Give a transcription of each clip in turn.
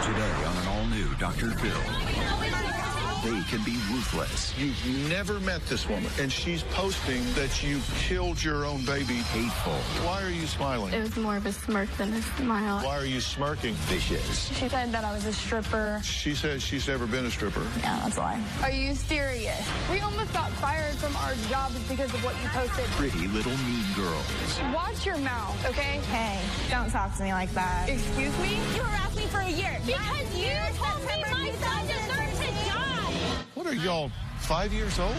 Today on an all-new Dr. Phil. They can be ruthless. You've never met this woman, and she's posting that you killed your own baby. Hateful. Why are you smiling? It was more of a smirk than a smile. Why are you smirking? Vicious. She said that I was a stripper. She says she's never been a stripper. Yeah, that's why. Are you serious? We almost got fired from our jobs because of what you posted. Pretty little mean girls. Watch your mouth, okay? Hey, don't talk to me like that. Excuse me? You harassed me for a year. Because you told me my son deserves to die. What are y'all, 5 years old?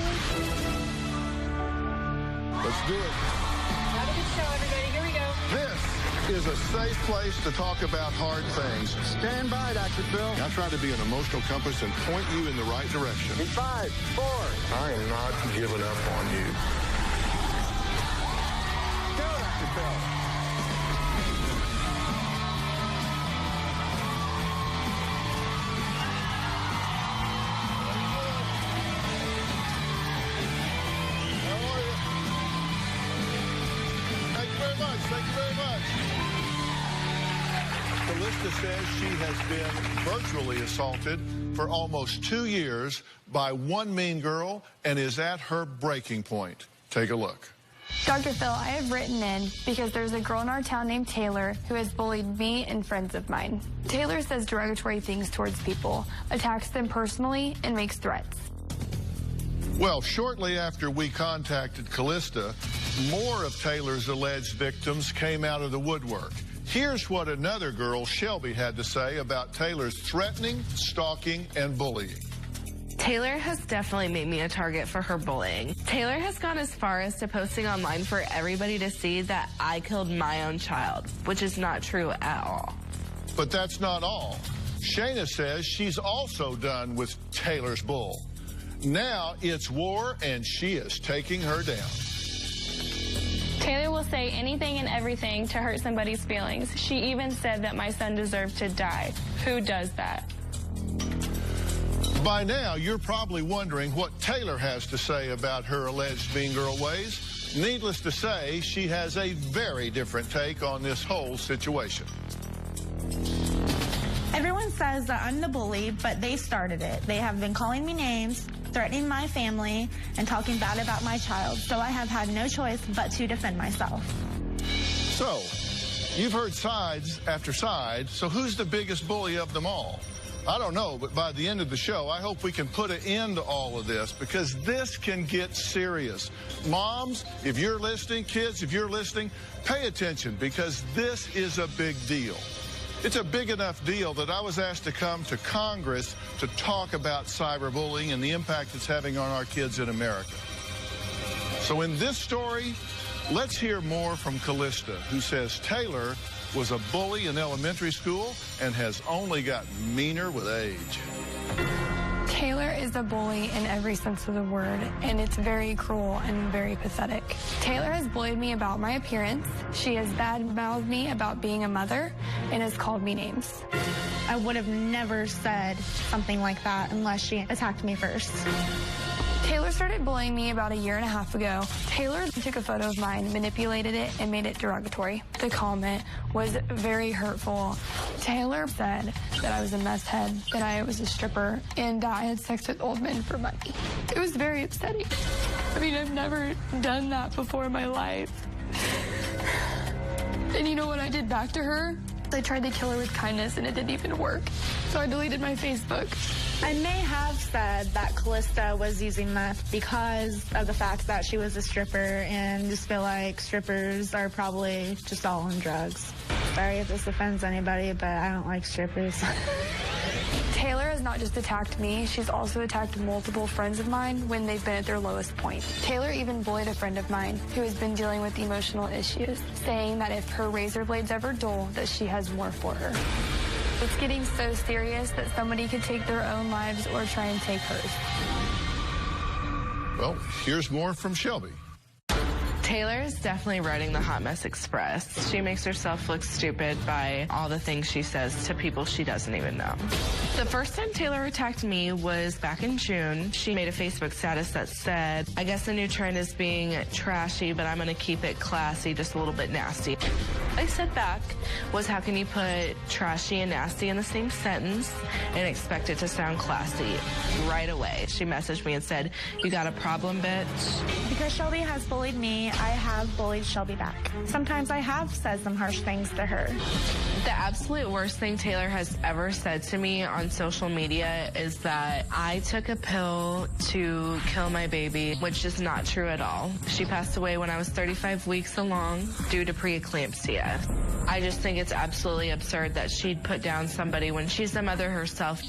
Let's do it. Have a good show, everybody. Here we go. This is a safe place to talk about hard things. Stand by, Dr. Phil. I try to be an emotional compass and point you in the right direction. In 5, 4. I am not giving up on you. Go, Dr. Phil. Thank you very much. Callista says she has been virtually assaulted for almost 2 years by one mean girl and is at her breaking point. Take a look. Dr. Phil, I have written in because there's a girl in our town named Taylor who has bullied me and friends of mine. Taylor says derogatory things towards people, attacks them personally, and makes threats. Well, shortly after we contacted Callista, more of Taylor's alleged victims came out of the woodwork. Here's what another girl, Shelby, had to say about Taylor's threatening, stalking, and bullying. Taylor has definitely made me a target for her bullying. Taylor has gone as far as to posting online for everybody to see that I killed my own child, which is not true at all. But that's not all. Shayna says she's also done with Taylor's bull. Now it's war, and she is taking her down. Taylor will say anything and everything to hurt somebody's feelings. She even said that my son deserved to die. Who does that? By now, you're probably wondering what Taylor has to say about her alleged mean girl ways. Needless to say, she has a very different take on this whole situation. Everyone says that I'm the bully, but they started it. They have been calling me names, threatening my family, and talking bad about my child, so I have had no choice but to defend myself. So, you've heard sides after side, so who's the biggest bully of them all? I don't know, but by the end of the show, I hope we can put an end to all of this, because this can get serious. Moms, if you're listening, kids, if you're listening, pay attention, because this is a big deal. It's a big enough deal that I was asked to come to Congress to talk about cyberbullying and the impact it's having on our kids in America. So in this story, let's hear more from Callista, who says Taylor was a bully in elementary school and has only gotten meaner with age. Taylor is a bully in every sense of the word, and it's very cruel and very pathetic. Taylor has bullied me about my appearance. She has bad-mouthed me about being a mother and has called me names. I would have never said something like that unless she attacked me first. Taylor started bullying me about 1.5 years ago. Taylor took a photo of mine, manipulated it, and made it derogatory. The comment was very hurtful. Taylor said that I was a mess head, that I was a stripper, and I had sex with old men for money. It was very upsetting. I mean, I've never done that before in my life. And you know what I did back to her? I tried to kill her with kindness, and it didn't even work. So I deleted my Facebook. I may have said that Callista was using meth because of the fact that she was a stripper, and just feel like strippers are probably just all on drugs. Sorry if this offends anybody, but I don't like strippers. Taylor has not just attacked me, she's also attacked multiple friends of mine when they've been at their lowest point. Taylor even bullied a friend of mine who has been dealing with emotional issues, saying that if her razor blade's ever dull, that she has more for her. It's getting so serious that somebody could take their own lives or try and take hers. Well, here's more from Shelby. Taylor is definitely riding the Hot Mess Express. She makes herself look stupid by all the things she says to people she doesn't even know. The first time Taylor attacked me was back in June. She made a Facebook status that said, "I guess the new trend is being trashy, but I'm going to keep it classy, just a little bit nasty." I said back was, how can you put trashy and nasty in the same sentence and expect it to sound classy? Right away, she messaged me and said, you got a problem, bitch? Because Shelby has bullied me, I have bullied Shelby back. Sometimes I have said some harsh things to her. The absolute worst thing Taylor has ever said to me on social media is that I took a pill to kill my baby, which is not true at all. She passed away when I was 35 weeks along due to preeclampsia. I just think it's absolutely absurd that she'd put down somebody when she's a mother herself.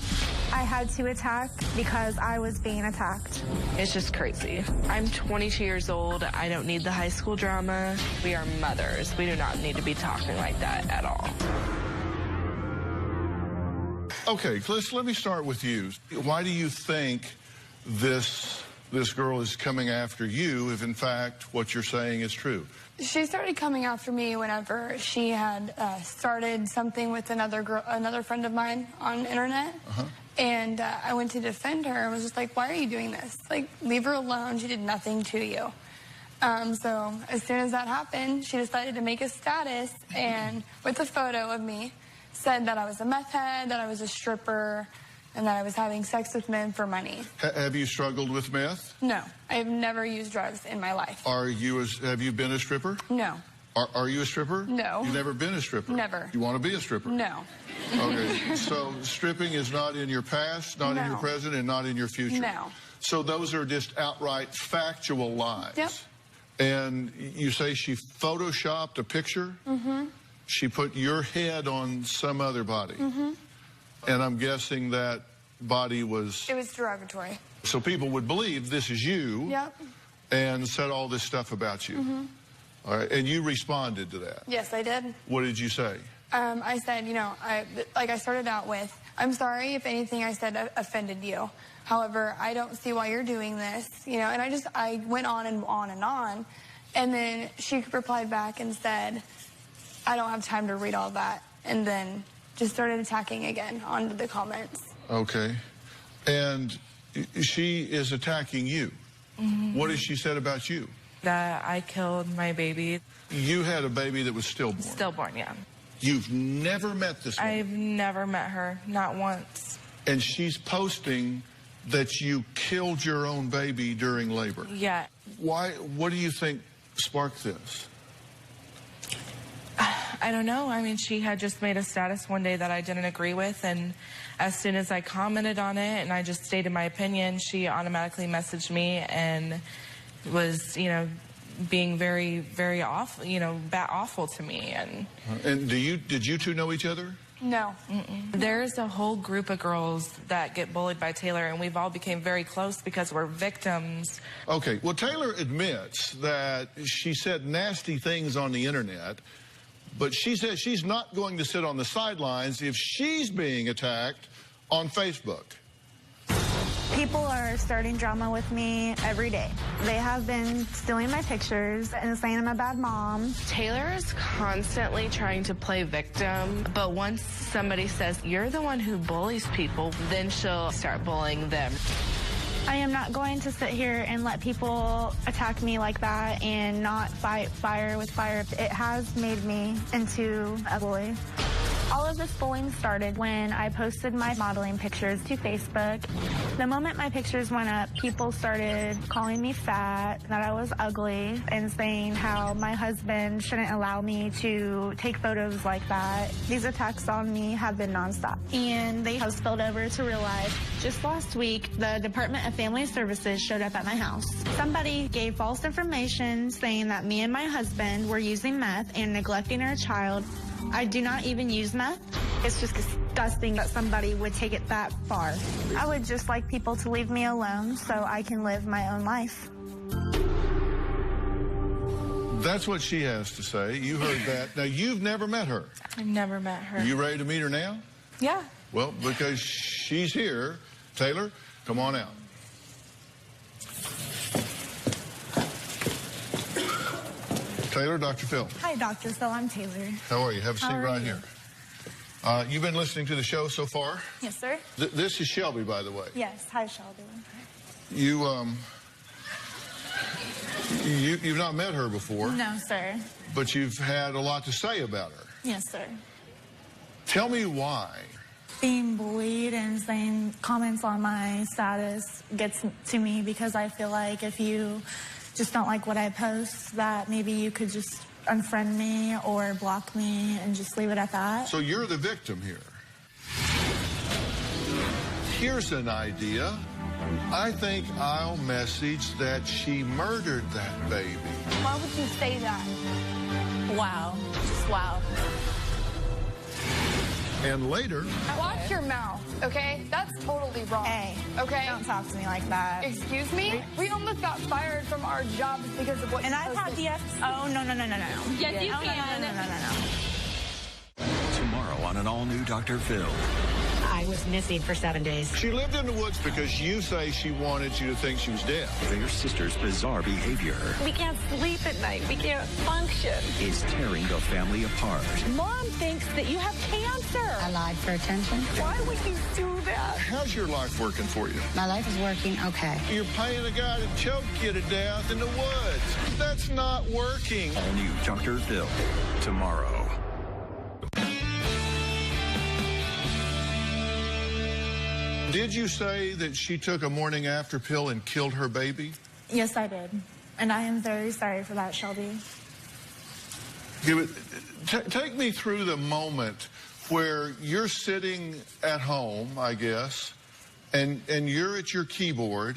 I had to attack because I was being attacked. It's just crazy. I'm 22 years old. I don't need the high school drama. We are mothers. We do not need to be talking like that at all. Okay, let me start with you. Why do you think this girl is coming after you if, in fact, what you're saying is true? She started coming after me whenever she had started something with another friend of mine on the internet. And I went to defend her and was just like, why are you doing this? Like, leave her alone. She did nothing to you. So as soon as that happened, she decided to make a status and with a photo of me said that I was a meth head, that I was a stripper, and that I was having sex with men for money. Have you struggled with meth? No, I've never used drugs in my life. Have you been a stripper? No. Are you a stripper? No. You've never been a stripper? Never. You want to be a stripper? No. Okay, so stripping is not in your past, not in your present, and not in your future? No. So those are just outright factual lies? Yep. And you say she photoshopped a picture? Mm-hmm. She put your head on some other body? Mm-hmm. And I'm guessing that body was... It was derogatory. So people would believe this is you. Yep. And said all this stuff about you. Mm-hmm. All right, and you responded to that? Yes, I did. What did you say? I said, I started out with, I'm sorry if anything I said offended you. However, I don't see why you're doing this, and I went on and on and on. And then she replied back and said, I don't have time to read all that. And then just started attacking again on the comments. Okay. And she is attacking you. Mm-hmm. What has she said about you? That I killed my baby. You had a baby that was stillborn? Stillborn, yeah. You've never met this woman? I've never met her, not once. And she's posting that you killed your own baby during labor? Yeah. Why? What do you think sparked this? I don't know. I mean, she had just made a status one day that I didn't agree with, and as soon as I commented on it and I just stated my opinion, she automatically messaged me and was, being very, very awful, awful to me. And did you two know each other? No. Mm-mm. There's a whole group of girls that get bullied by Taylor, and we've all became very close because we're victims. Okay, well, Taylor admits that she said nasty things on the internet, but she says she's not going to sit on the sidelines if she's being attacked on Facebook. People are starting drama with me every day. They have been stealing my pictures and saying I'm a bad mom. Taylor is constantly trying to play victim, but once somebody says, you're the one who bullies people, then she'll start bullying them. I am not going to sit here and let people attack me like that and not fight fire with fire. It has made me into a bully. All of this bullying started when I posted my modeling pictures to Facebook. The moment my pictures went up, people started calling me fat, that I was ugly, and saying how my husband shouldn't allow me to take photos like that. These attacks on me have been nonstop, and they have spilled over to real life. Just last week, the Department of Family Services showed up at my house. Somebody gave false information saying that me and my husband were using meth and neglecting our child. I do not even use meth. It's just disgusting that somebody would take it that far. I would just like people to leave me alone so I can live my own life. That's what she has to say. You heard that. Now, you've never met her. I've never met her. You ready to meet her now? Yeah. Well, because she's here. Taylor, come on out. Taylor, Dr. Phil. Hi, Dr. Phil. I'm Taylor. How are you? Have a seat right here. You've been listening to the show so far? Yes, sir. This is Shelby, by the way. Yes. Hi, Shelby. You've not met her before. No, sir. but you've had a lot to say about her. Yes, sir. Tell me why. Being bullied and saying comments on my status gets to me because I feel like if you just don't like what I post, that maybe you could just unfriend me or block me and just leave it at that. So you're the victim here. Here's an idea. I think I'll message that she murdered that baby. Why would you say that? Wow. Just wow. And later, Watch your mouth, okay? That's totally wrong. Hey, okay? don't talk to me like that. Excuse me? We almost got fired from our jobs because of what And you I've had posted. Oh, no. Yes, you No. Tomorrow on an all-new Dr. Phil. I was missing for 7 days. she lived in the woods because you say she wanted you to think she was dead. Their sister's bizarre behavior We can't sleep at night. We can't function. is tearing the family apart. Mom thinks that you have cancer. I lied for attention. Why would you do that? How's your life working for you? My life is working okay. You're paying a guy to choke you to death in the woods. That's not working. All new Dr. Phil. Tomorrow. Did you say that she took a morning after pill and killed her baby? Yes, I did. And I am very sorry for that, Shelby. Take me through the moment where you're sitting at home, I guess, and you're at your keyboard,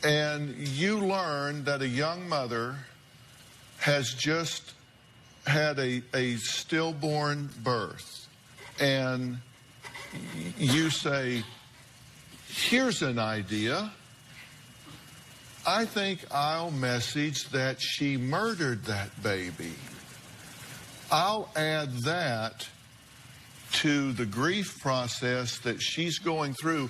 and you learn that a young mother has just had a stillborn birth, and you say, here's an idea. I think I'll message that she murdered that baby. I'll add that to the grief process that she's going through.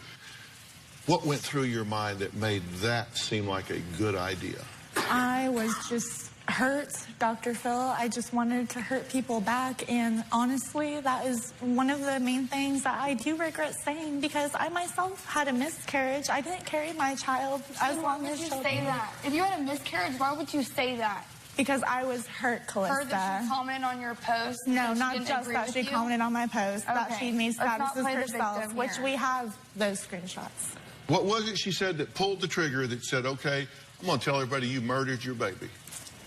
What went through your mind that made that seem like a good idea? I was just hurt, Dr. Phil. I just wanted to hurt people back. And honestly, that is one of the main things that I do regret saying because I myself had a miscarriage. I didn't carry my child as long as Why would you say that? If you had a miscarriage, why would you say that? Because I was hurt, Calista. Heard that she commented on your post? No, and she not didn't just agree that with she you? commented on my post, that Okay. she made Let's not statuses play the herself, victim which here. we have those screenshots. What was it she said that pulled the trigger that said, okay, I'm going to tell everybody you murdered your baby?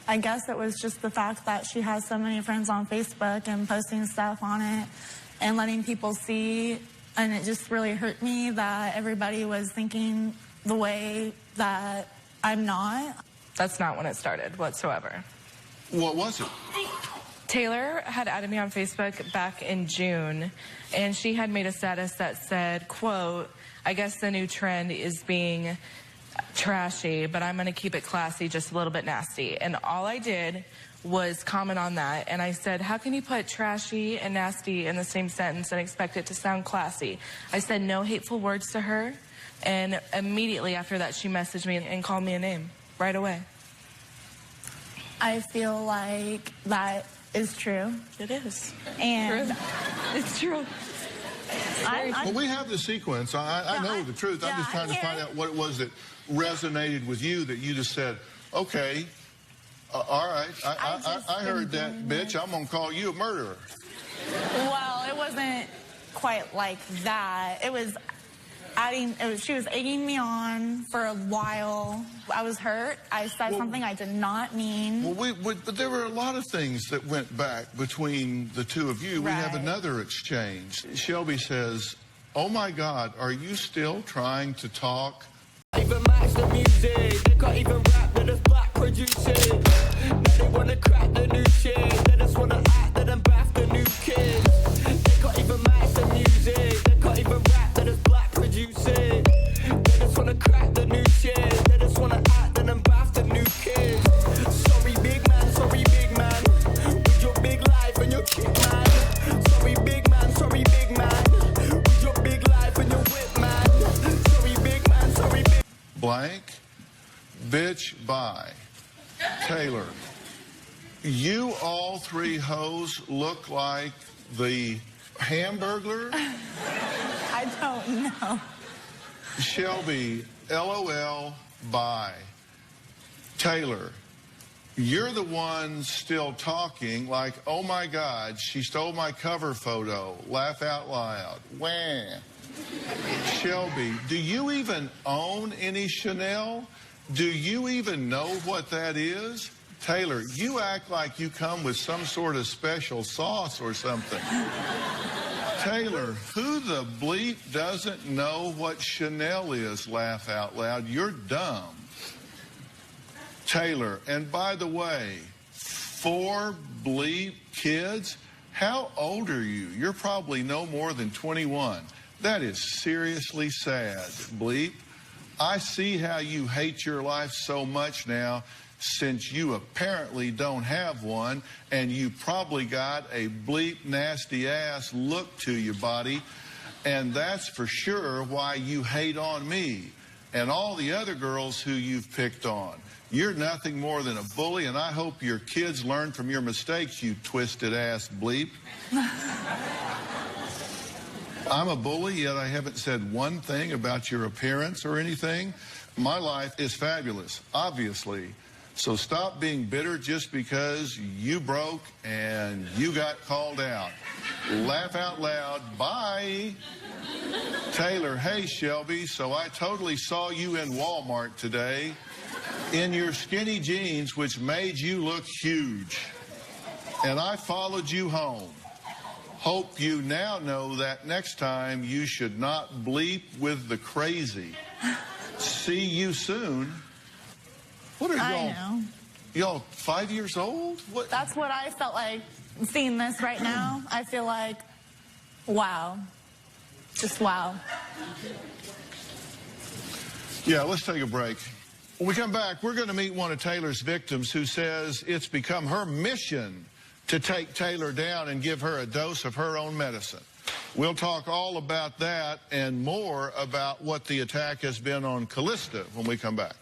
I guess it was just the fact that she has so many friends on Facebook and posting stuff on it and letting people see. And it just really hurt me that everybody was thinking the way that I'm not. That's not when it started whatsoever. What was it? Taylor had added me on Facebook back in June, and she had made a status that said, quote, I guess the new trend is being trashy, but I'm going to keep it classy, just a little bit nasty. And all I did was comment on that, and I said, how can you put trashy and nasty in the same sentence and expect it to sound classy? I said no hateful words to her, and immediately after that, she messaged me and called me a name right away. I feel like that is true. It is. And True. It's true. Well, we have the sequence. I know the truth. I'm just trying to find out what it was that resonated with you that you just said, okay, all right, I heard that, bitch. I'm going to call you a murderer. Well, it wasn't quite like that. It was she was egging me on for a while. I was hurt. I said something I did not mean. Well, but there were a lot of things that went back between the two of you. We have another exchange. Shelby says, oh my God, are you still trying to talk? Even match the music, they can't even rap, they're just black producers. Now they wanna crack the new shit, they just wanna act, they then bath the new kids. They can't even match the music, they can't even rap, they're just black producers. They just wanna crack the new shit, they just wanna act, they then bath the new kids. Sorry big man, with your big life and your kick man. Sorry big man, with your big life and your whip man. Sorry big man, sorry big Blank, bitch, bye. Taylor, you all three hoes look like the Hamburglar. I don't know. Shelby, LOL, bye. Taylor, You're the one still talking like, oh my God, she stole my cover photo. Laugh out loud. Wah. Shelby, do you even own any Chanel? Do you even know what that is? Taylor, you act like you come with some sort of special sauce or something. Taylor, who the bleep doesn't know what Chanel is? Laugh out loud. You're dumb. Taylor, and by the way, 4 bleep kids? How old are you? You're probably no more than 21. That is seriously sad, bleep. I see how you hate your life so much now, since you apparently don't have one, and you probably got a bleep nasty ass look to your body, and that's for sure why you hate on me and all the other girls who you've picked on. You're nothing more than a bully, and I hope your kids learn from your mistakes, you twisted ass bleep. I'm a bully, yet I haven't said one thing about your appearance or anything. My life is fabulous, obviously. So stop being bitter just because you broke and you got called out. Laugh out loud. Bye. Taylor, hey, Shelby, so I totally saw you in Walmart today in your skinny jeans, which made you look huge. And I followed you home. Hope you now know that next time you should not bleep with the crazy. See you soon. What are y'all? I know. Y'all 5 years old? What? That's what I felt like seeing this right now. I feel like, wow. Just wow. Yeah, let's take a break. When we come back, we're going to meet one of Taylor's victims who says it's become her mission to take Taylor down and give her a dose of her own medicine. We'll talk all about that and more about what the attack has been on Callista when we come back.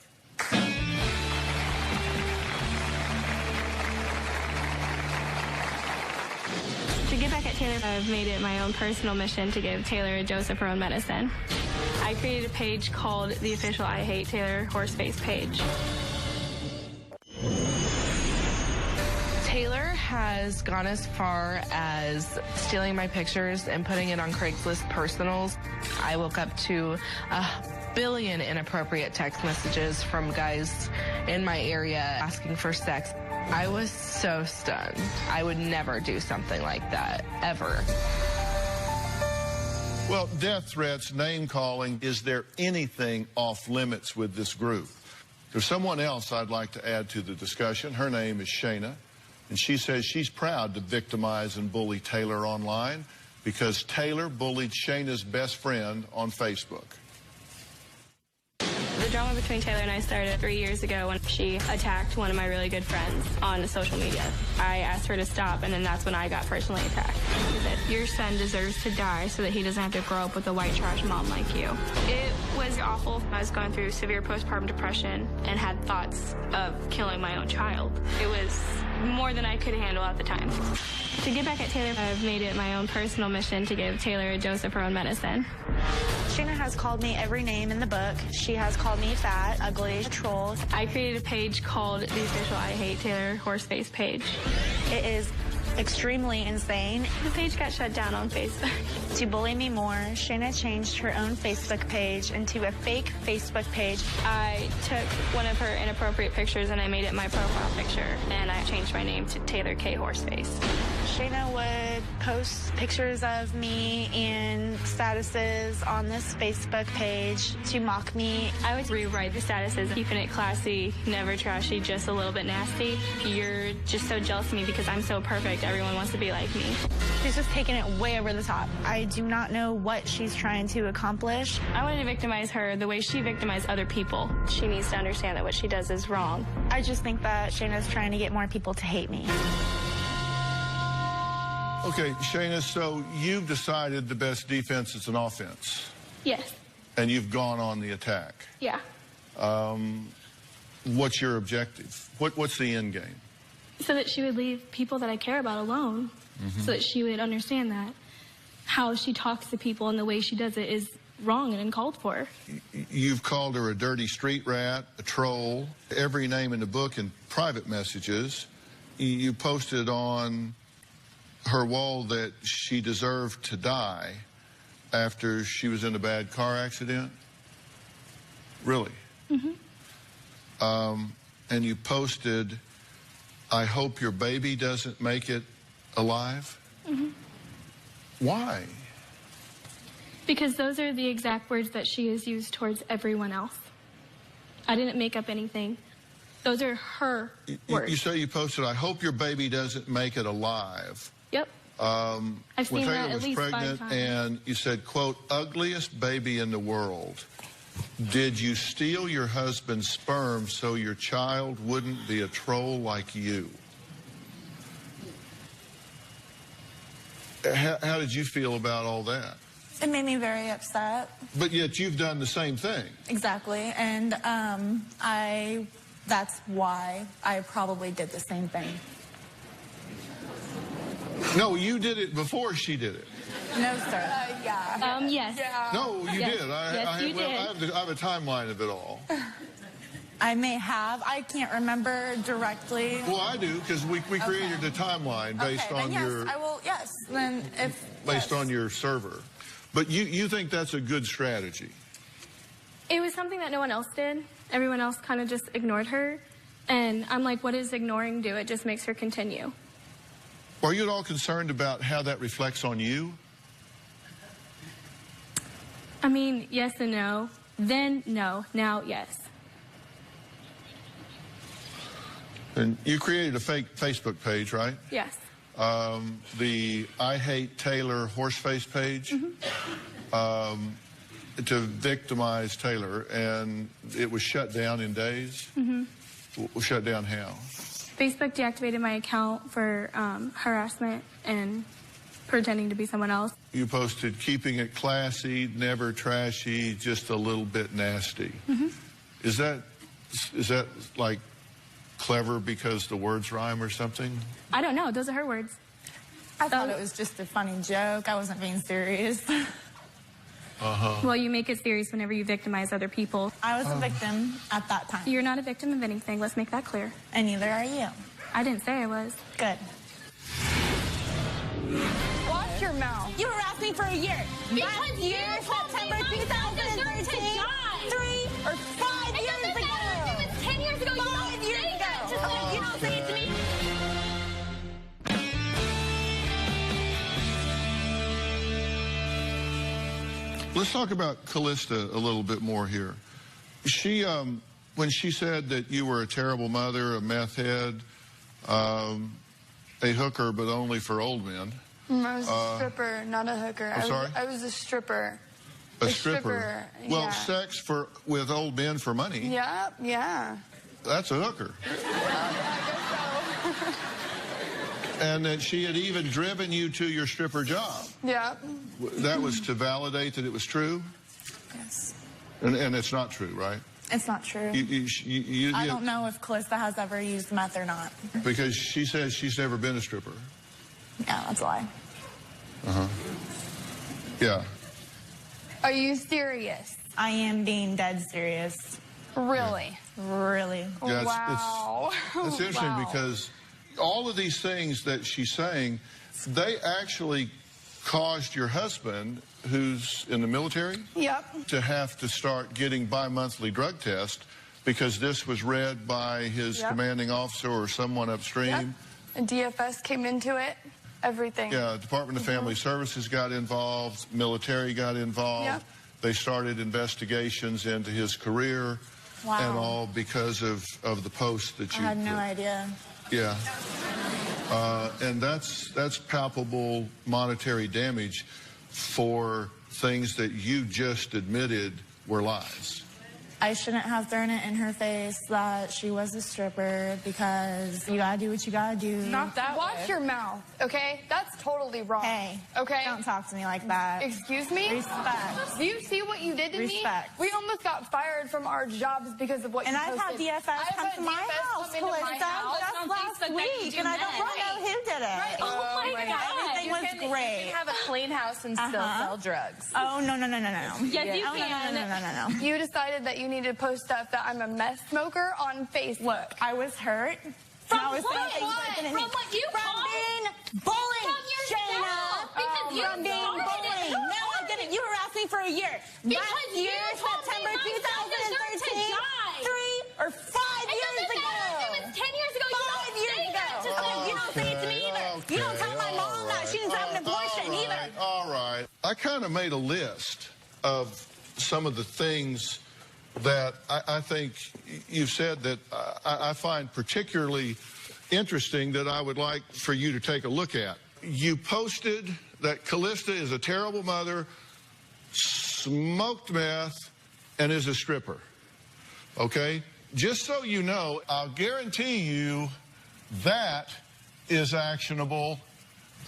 To get back at Taylor, I've made it my own personal mission to give Taylor a dose of her own medicine. I created a page called the official I Hate Taylor Horseface page. Taylor has gone as far as stealing my pictures and putting it on Craigslist personals. I woke up to 1 billion inappropriate text messages from guys in my area asking for sex. I was so stunned. I would never do something like that, ever. Well, death threats, name calling, is there anything off limits with this group? There's someone else I'd like to add to the discussion. Her name is Shayna, and she says she's proud to victimize and bully Taylor online because Taylor bullied Shayna's best friend on Facebook. The drama between Taylor and I started 3 years ago when she attacked one of my really good friends on social media. I asked her to stop, and then that's when I got personally attacked. She said, your son deserves to die so that he doesn't have to grow up with a white trash mom like you. It was awful. I was going through severe postpartum depression and had thoughts of killing my own child. It was more than I could handle at the time. To get back at Taylor, I've made it my own personal mission to give Taylor a dose of her own medicine. Shayna has called me every name in the book. She has called me fat, ugly, a troll. I created a page called the official I Hate Taylor Horseface page. It is extremely insane. The page got shut down on Facebook. To bully me more, Shayna changed her own Facebook page into a fake Facebook page. I took one of her inappropriate pictures and I made it my profile picture, and I changed my name to Taylor K. Horseface. Shayna would post pictures of me and statuses on this Facebook page to mock me. I would rewrite the statuses, keeping it classy, never trashy, just a little bit nasty. You're just so jealous of me because I'm so perfect. Everyone wants to be like me. She's just taking it way over the top. I do not know what she's trying to accomplish. I wanted to victimize her the way she victimized other people. She needs to understand that what she does is wrong. I just think that Shayna's trying to get more people to hate me. Okay, Shayna, so you've decided the best defense is an offense. Yes. And you've gone on the attack. Yeah. What's your objective? What's the end game? So that she would leave people that I care about alone. So that she would understand that how she talks to people and the way she does it is wrong and uncalled for. You've called her a dirty street rat, a troll, every name in the book in private messages. You posted on her wall that she deserved to die after she was in a bad car accident. Really? Mm-hmm. And you posted, I hope your baby doesn't make it alive. Mm-hmm. Why? Because those are the exact words that she has used towards everyone else. I didn't make up anything. Those are her words. You say you posted, I hope your baby doesn't make it alive. Yep. I've seen that at least 5 times. And you said, quote, ugliest baby in the world. Did you steal your husband's sperm so your child wouldn't be a troll like you? How did you feel about all that? It made me very upset. But yet you've done the same thing. Exactly. And that's why I probably did the same thing. No, you did it before she did it. No, sir. Yeah. Yes. Yeah. No, you Yes. did. You did. I have a timeline of it all. I may have. I can't remember directly. Well, I do, because we created a timeline based on then your... Yes, I will, yes. Then if... Based on your server. But you think that's a good strategy? It was something that no one else did. Everyone else kind of just ignored her. And I'm like, what does ignoring do? It just makes her continue. Are you at all concerned about how that reflects on you? I mean, yes and no. Then no. Now, yes. And you created a fake Facebook page, right? Yes. The I Hate Taylor horseface page, to victimize Taylor, and it was shut down in days. Shut down how? Facebook deactivated my account for harassment and pretending to be someone else. You posted, keeping it classy, never trashy, just a little bit nasty. Is that like clever because the words rhyme or something? I don't know. Those are her words. I thought it was just a funny joke. I wasn't being serious. Well, you make it serious whenever you victimize other people. I was a victim at that time. You're not a victim of anything. Let's make that clear. And neither are you. I didn't say I was. Good. Wash your mouth. You harassed me for a year. Because Last year, September 2013, 3 or 5 years ago. It was 10 years ago. 5 years ago. You don't say it to me. Let's talk about Callista a little bit more here. She, when she said that you were a terrible mother, a meth head, a hooker, but only for old men. I was a stripper, not a hooker. I'm sorry? I was a stripper. A stripper. Well, yeah. sex with old men for money. Yeah, yeah. That's a hooker. And that she had even driven you to your stripper job. Yeah. That was to validate that it was true? Yes. And it's not true, right? It's not true. I don't know if Callista has ever used meth or not. Because she says she's never been a stripper. Yeah, that's a lie. Yeah. Are you serious? I am being dead serious. Really? Really. Yeah, Wow. It's interesting Wow. because all of these things that she's saying, they actually caused your husband, who's in the military, Yep. to have to start getting bi-monthly drug tests because this was read by his commanding officer or someone upstream. Yep. And DFS came into it. Everything. Yeah, Department of Family Services got involved, military got involved. Yep. They started investigations into his career and all because of the post that you I had no idea. Yeah. And that's palpable monetary damage for things that you just admitted were lies. I shouldn't have thrown it in her face that she was a stripper because you gotta do what you gotta do. Not that Watch your mouth, okay? That's totally wrong. Hey, okay? Don't talk to me like that. Excuse me? Respect. Do you see what you did to Respect. me? We almost got fired from our jobs because of what you posted. And I've had DFS come to my house, Calista, just last week, and I don't even know who did it. Right. Oh my God. Everything was great. You can have a clean house and still sell drugs. Oh, no. Yes, you can. No. You decided that you need to post stuff that I'm a meth smoker on Facebook. Look, I was hurt. From I was what? From what you From being bullied, From your Shayna. self, because you From being started bullied. it. No, I didn't. You harassed me for a year. Because Last you year, told me September my son deserved to 2013, die. 3 or 5 years It doesn't ago. matter if it was 10 years ago. 5 years ago. You don't say it to me either. You don't tell my mom that she didn't have an abortion either. All right. I kind of made a list of some of the things that I think you've said that I find particularly interesting that I would like for you to take a look at. You posted that Calista is a terrible mother, smoked meth, and is a stripper. Okay? Just so you know, I'll guarantee you that is actionable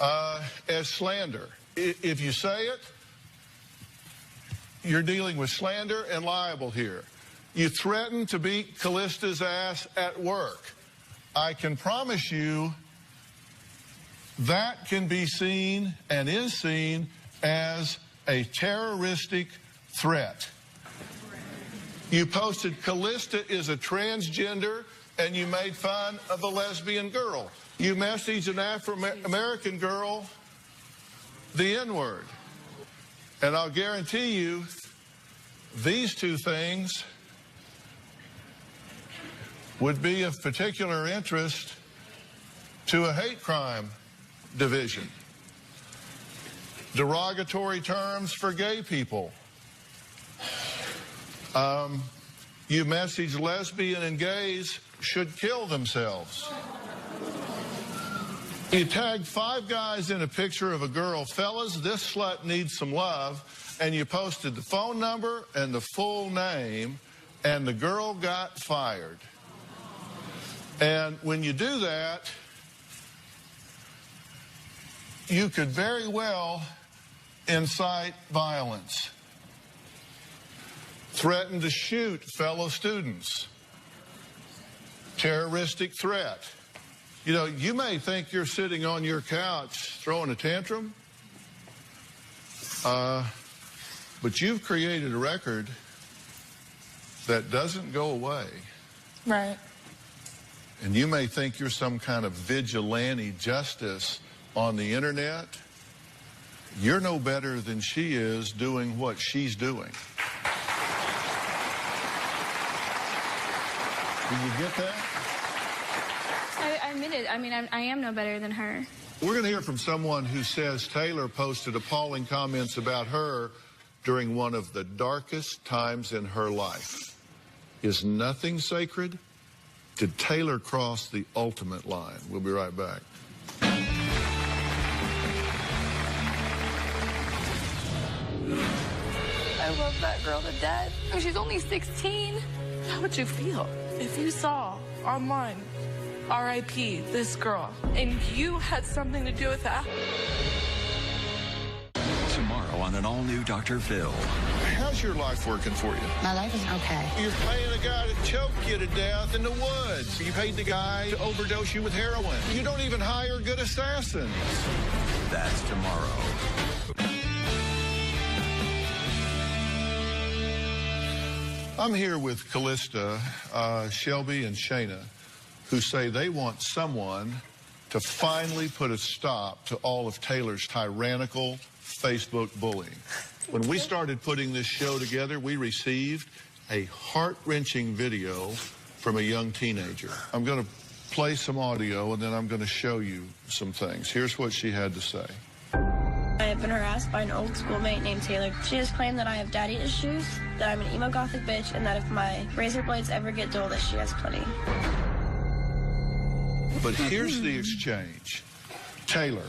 as slander. If you say it, you're dealing with slander and libel here. You threatened to beat Callista's ass at work. I can promise you that can be seen and is seen as a terroristic threat. You posted Callista is a transgender and you made fun of a lesbian girl. You messaged an Afro-American girl the N-word. And I'll guarantee you, these two things would be of particular interest to a hate crime division. Derogatory terms for gay people. You message lesbian and gays should kill themselves. You tagged 5 guys in a picture of a girl. Fellas, this slut needs some love. And you posted the phone number and the full name, and the girl got fired. And when you do that, you could very well incite violence, threaten to shoot fellow students, terroristic threat. You know, you may think you're sitting on your couch throwing a tantrum, but you've created a record that doesn't go away. Right. And you may think you're some kind of vigilante justice on the internet. You're no better than she is doing what she's doing. Did you get that? I admit it. I mean, I am no better than her. We're going to hear from someone who says Taylor posted appalling comments about her during one of the darkest times in her life. Is nothing sacred? Did Taylor cross the ultimate line? We'll be right back. I love that girl to death. She's only 16. How would you feel if you saw online, R.I.P. this girl, and you had something to do with that? Tomorrow on an all-new Dr. Phil. How's your life working for you? My life is okay. You're paying a guy to choke you to death in the woods. You paid the guy to overdose you with heroin. You don't even hire good assassins. That's tomorrow. I'm here with Callista, Shelby, and Shayna, who say they want someone to finally put a stop to all of Taylor's tyrannical Facebook bullying. When we started putting this show together, we received a heart-wrenching video from a young teenager. I'm going to play some audio, and then I'm going to show you some things. Here's what she had to say. I have been harassed by an old schoolmate named Taylor. She has claimed that I have daddy issues, that I'm an emo gothic bitch, and that if my razor blades ever get dull, that she has plenty. But here's the exchange. Taylor.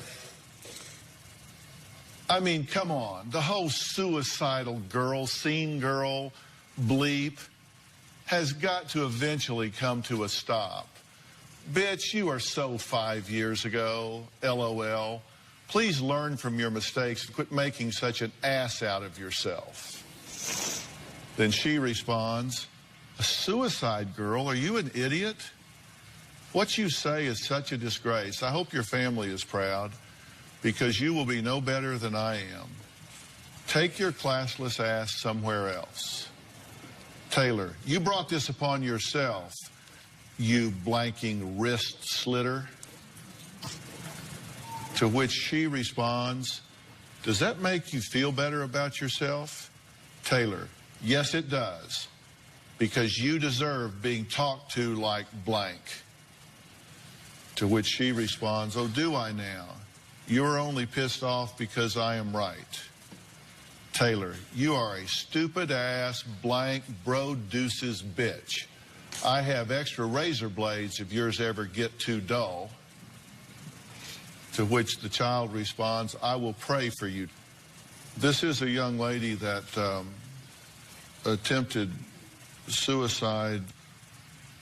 I mean, come on. The whole suicidal girl, scene girl, bleep. has got to eventually come to a stop. Bitch, you are so 5 years ago, LOL. Please learn from your mistakes and quit making such an ass out of yourself. Then she responds, a suicide girl? Are you an idiot? What you say is such a disgrace. I hope your family is proud, because you will be no better than I am. Take your classless ass somewhere else. Taylor, you brought this upon yourself, you blanking wrist slitter. To which she responds, does that make you feel better about yourself? Taylor, yes it does, because you deserve being talked to like blank. To which she responds, oh, do I now? You're only pissed off because I am right. Taylor, you are a stupid ass blank bro deuces bitch. I have extra razor blades if yours ever get too dull. To which the child responds, I will pray for you. This is a young lady that attempted suicide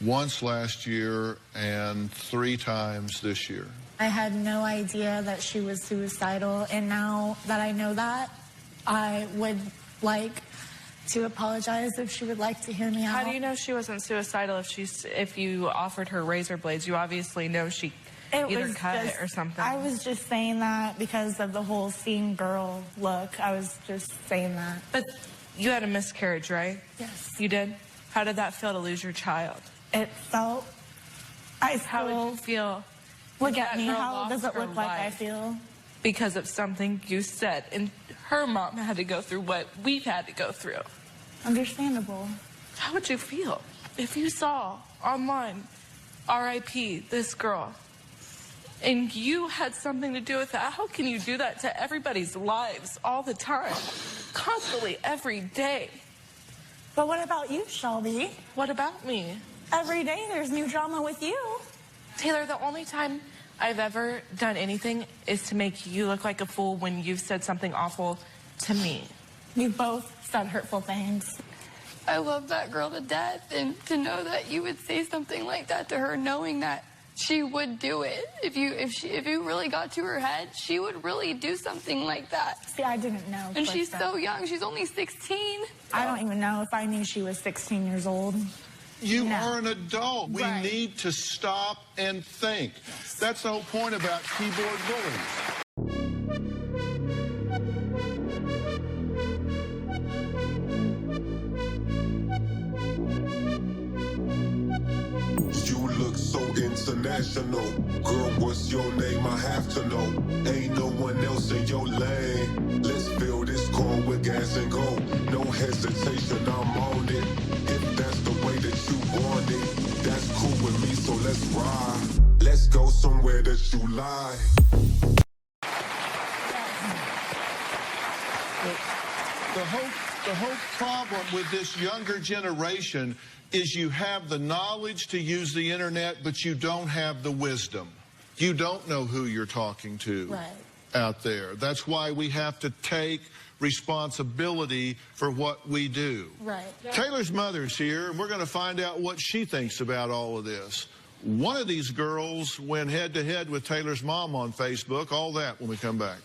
once last year and 3 times this year. I had no idea that she was suicidal, and now that I know that, I would like to apologize if she would like to hear me out. How do you know she wasn't suicidal if you offered her razor blades? You obviously know she either cut it or something. I was just saying that because of the whole seeing girl look. I was just saying that. But you had a miscarriage, right? Yes. You did? How did that feel to lose your child? It felt... How did you feel? Look at me. How does it look like I feel? Because of something you said, and her mom had to go through what we've had to go through. Understandable. How would you feel if you saw online, R.I.P. this girl, and you had something to do with that? How can you do that to everybody's lives all the time, constantly, every day? But what about you, Shelby? What about me? Every day there's new drama with you. Taylor, the only time I've ever done anything is to make you look like a fool when you've said something awful to me. You both said hurtful things. I love that girl to death, and to know that you would say something like that to her, knowing that she would do it. If you really got to her head, she would really do something like that. See, I didn't know. And she's so young. She's only 16. I don't even know if I knew she was 16 years old. You are an adult. We need to stop and think. That's the whole point about keyboard bullies. You look so international. Girl, what's your name? I have to know. Ain't no one else in your lane. Let's fill this car with gas and go. No hesitation, I'm on it. If that's the way that you want it, that's cool with me, so let's ride. Let's go somewhere that you lie. The whole problem with this younger generation is you have the knowledge to use the internet, but you don't have the wisdom. You don't know who you're talking to out there. That's why we have to take responsibility for what we do. Taylor's mother's here, and we're going to find out what she thinks about all of this. One of these girls went head-to-head with Taylor's mom on Facebook. All that when we come back.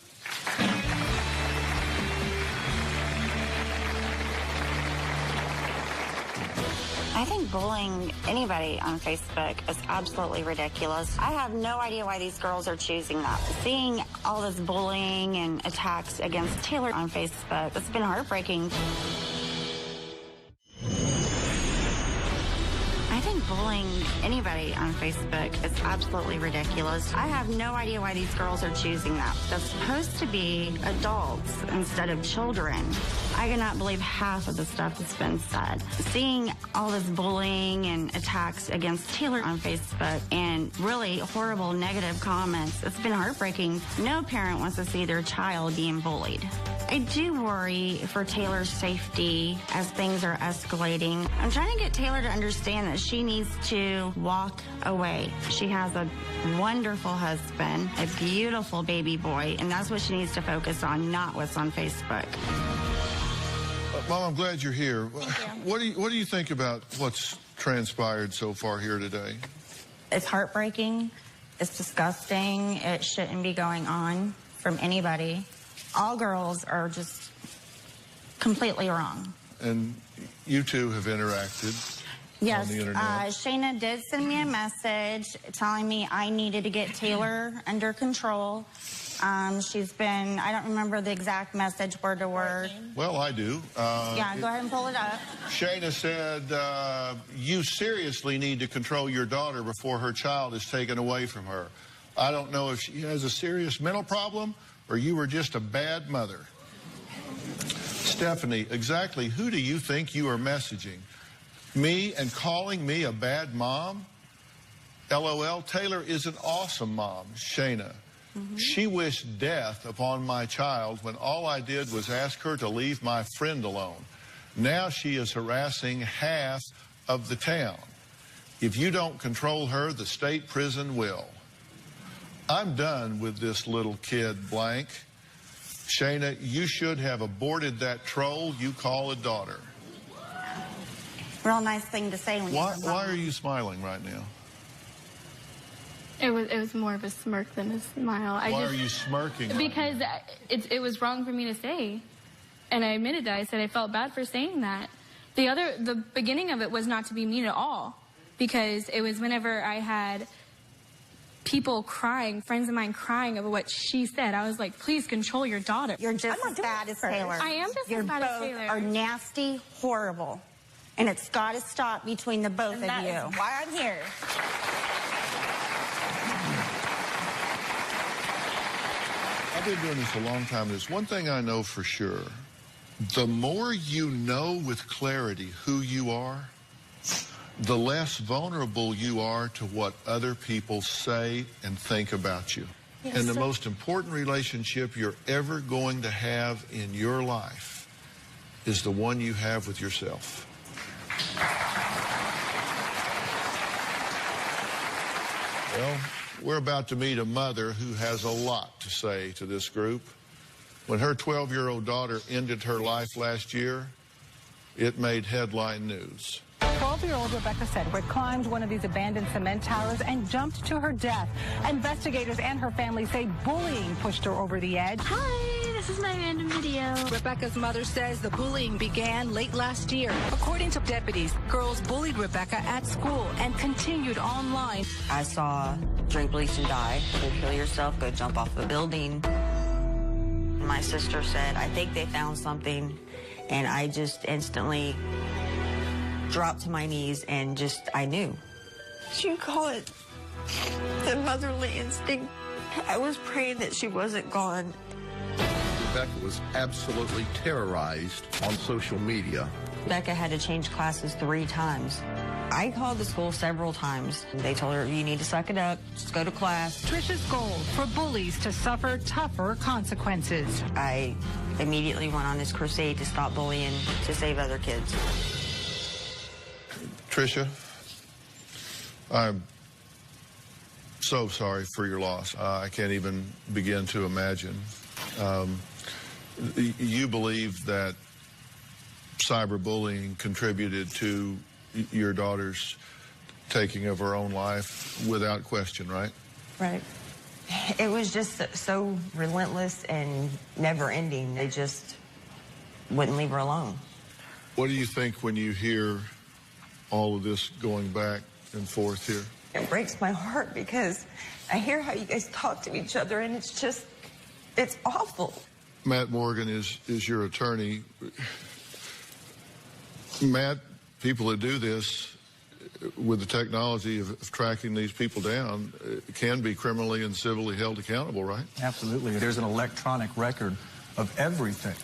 I think bullying anybody on Facebook is absolutely ridiculous. I have no idea why these girls are choosing that. Seeing all this bullying and attacks against Taylor on Facebook, it's been heartbreaking. I think bullying anybody on Facebook is absolutely ridiculous. I have no idea why these girls are choosing that. That's supposed to be adults instead of children. I cannot believe half of the stuff that's been said. Seeing all this bullying and attacks against Taylor on Facebook and really horrible negative comments, it's been heartbreaking. No parent wants to see their child being bullied. I do worry for Taylor's safety as things are escalating. I'm trying to get Taylor to understand that she needs to walk away. She has a wonderful husband, a beautiful baby boy, and that's what she needs to focus on, not what's on Facebook. Mom, I'm glad you're here. What do you think about what's transpired so far here today? It's heartbreaking. It's disgusting. It shouldn't be going on from anybody. All girls are just completely wrong. And you two have interacted yes, on the internet. Shayna did send me a message telling me I needed to get Taylor under control. She's been, I don't remember the exact message word to word. Well, I do. Yeah, go ahead and pull it up. Shayna said, you seriously need to control your daughter before her child is taken away from her. I don't know if she has a serious mental problem or you were just a bad mother. Stephanie, exactly who do you think you are messaging? Me and calling me a bad mom? LOL, Taylor is an awesome mom, Shayna. She wished death upon my child when all I did was ask her to leave my friend alone. Now she is harassing half of the town. If you don't control her, the state prison will. I'm done with this little kid, blank. Shayna, you should have aborted that troll you call a daughter. Real nice thing to say when you're a mom. Why are you smiling right now? It was more of a smirk than a smile. Why are you smirking? Because it was wrong for me to say. And I admitted that. I said I felt bad for saying that. The beginning of it was not to be mean at all. Because it was whenever I had people crying, friends of mine crying over what she said. I was like, please control your daughter. You're just as bad as Taylor. I am just as bad as Taylor. You both are nasty, horrible. And it's got to stop between the both of you. That is why I'm here. I've been doing this a long time. There's one thing I know for sure. The more you know with clarity who you are, the less vulnerable you are to what other people say and think about you. Yes, and the sir. most important relationship you're ever going to have in your life is the one you have with yourself. Well, we're about to meet a mother who has a lot to say to this group. When her 12-year-old daughter ended her life last year, it made headline news. 12-year-old Rebecca Sedgwick climbed one of these abandoned cement towers and jumped to her death. Investigators and her family say bullying pushed her over the edge. Hi, this is my random video. Rebecca's mother says the bullying began late last year. According to deputies, girls bullied Rebecca at school and continued online. I saw drink, bleach, and die. Go kill yourself, go jump off a building. My sister said, I think they found something, and I just instantly dropped to my knees and I knew. You call it the motherly instinct. I was praying that she wasn't gone. Rebecca was absolutely terrorized on social media. Rebecca had to change classes 3 times. I called the school several times. They told her, you need to suck it up, just go to class. Trisha's goal for bullies to suffer tougher consequences. I immediately went on this crusade to stop bullying, to save other kids. Trisha, I'm so sorry for your loss. I can't even begin to imagine. You believe that cyberbullying contributed to your daughter's taking of her own life without question, right? Right. It was just so relentless and never-ending. They just wouldn't leave her alone. What do you think when you hear all of this going back and forth here? It breaks my heart because I hear how you guys talk to each other, and it's awful. Matt Morgan is your attorney. Matt, people that do this with the technology of tracking these people down can be criminally and civilly held accountable, right? Absolutely. There's an electronic record of everything.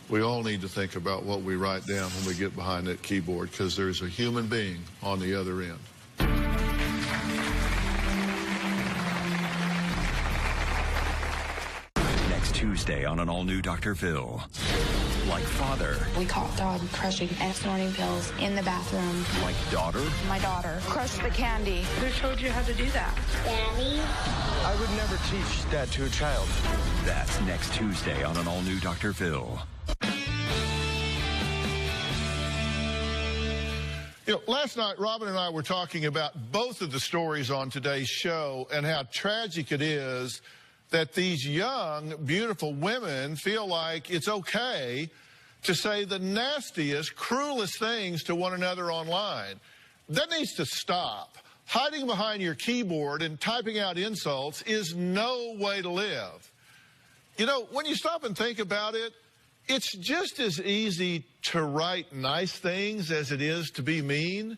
We all need to think about what we write down when we get behind that keyboard, because there's a human being on the other end. Next Tuesday on an all-new Dr. Phil. Like father. We caught dog crushing and snorting pills in the bathroom. Like daughter. My daughter crushed the candy. Who told you how to do that? Daddy. I would never teach that to a child. That's next Tuesday on an all-new Dr. Phil. You know, last night, Robin and I were talking about both of the stories on today's show and how tragic it is that these young, beautiful women feel like it's okay to say the nastiest, cruelest things to one another online. That needs to stop. Hiding behind your keyboard and typing out insults is no way to live. You know, when you stop and think about it, it's just as easy to write nice things as it is to be mean.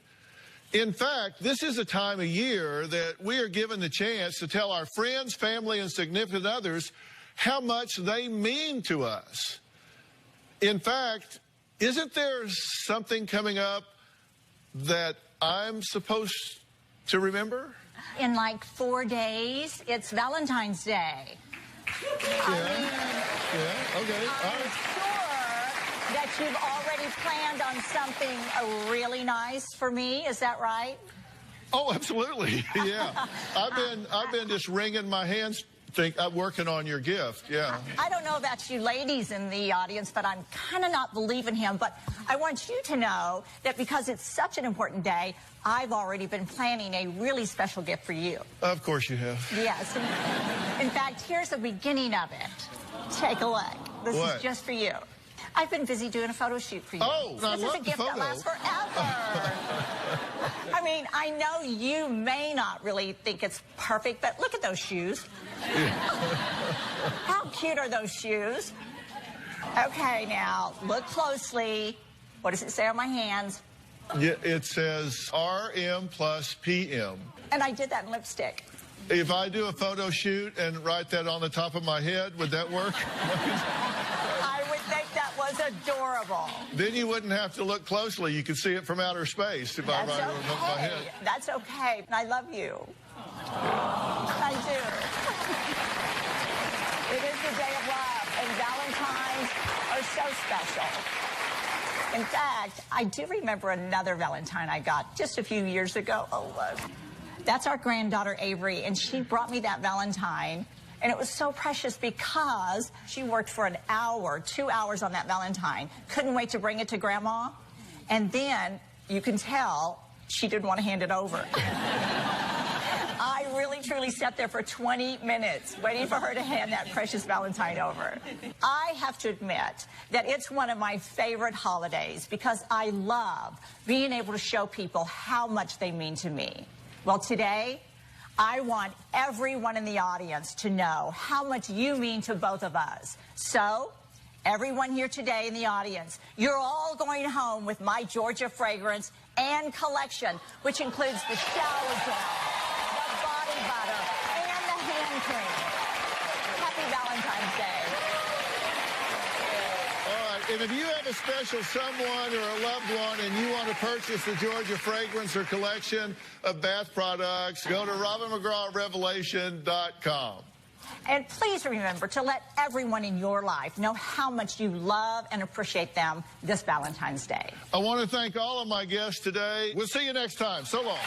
In fact, this is a time of year that we are given the chance to tell our friends, family, and significant others how much they mean to us. In fact, isn't there something coming up that I'm supposed to remember? In like 4 days, it's Valentine's Day. Yeah, okay, all right. Sure that you've already planned on something really nice for me. Is that right? Oh, absolutely. Yeah. I've been just wringing my hands working on your gift. Yeah. I don't know about you ladies in the audience, but I'm kind of not believing him. But I want you to know that because it's such an important day, I've already been planning a really special gift for you. Of course you have. Yes. In fact, here's the beginning of it. Take a look. This is just for you. I've been busy doing a photo shoot for you. Oh, I this love is a gift the photo. that lasts forever. I mean, I know you may not really think it's perfect, but look at those shoes. How cute are those shoes? Okay, now, look closely. What does it say on my hands? Yeah, it says RM plus PM. And I did that in lipstick. If I do a photo shoot and write that on the top of my head, would that work? I would think that was adorable. Then you wouldn't have to look closely. You could see it from outer space if I write it on the top of my head. That's okay. I love you. I do. It is the day of love, and Valentines are so special. In fact, I do remember another Valentine I got just a few years ago. Oh, look. That's our granddaughter, Avery, and she brought me that Valentine, and it was so precious because she worked for an hour, 2 hours on that Valentine. Couldn't wait to bring it to Grandma, and then you can tell she didn't want to hand it over. I really, truly sat there for 20 minutes waiting for her to hand that precious Valentine over. I have to admit that it's one of my favorite holidays because I love being able to show people how much they mean to me. Well, today, I want everyone in the audience to know how much you mean to both of us. So, everyone here today in the audience, you're all going home with my Georgia fragrance and collection, which includes the shower gel, the body butter, and the hand cream. Happy Valentine's Day. All right, and if you have a special someone or a loved one and you want to purchase the Georgia fragrance or collection of bath products, go to robinmcgrawrevelation.com. And please remember to let everyone in your life know how much you love and appreciate them this Valentine's Day. I want to thank all of my guests today. We'll see you next time. So long.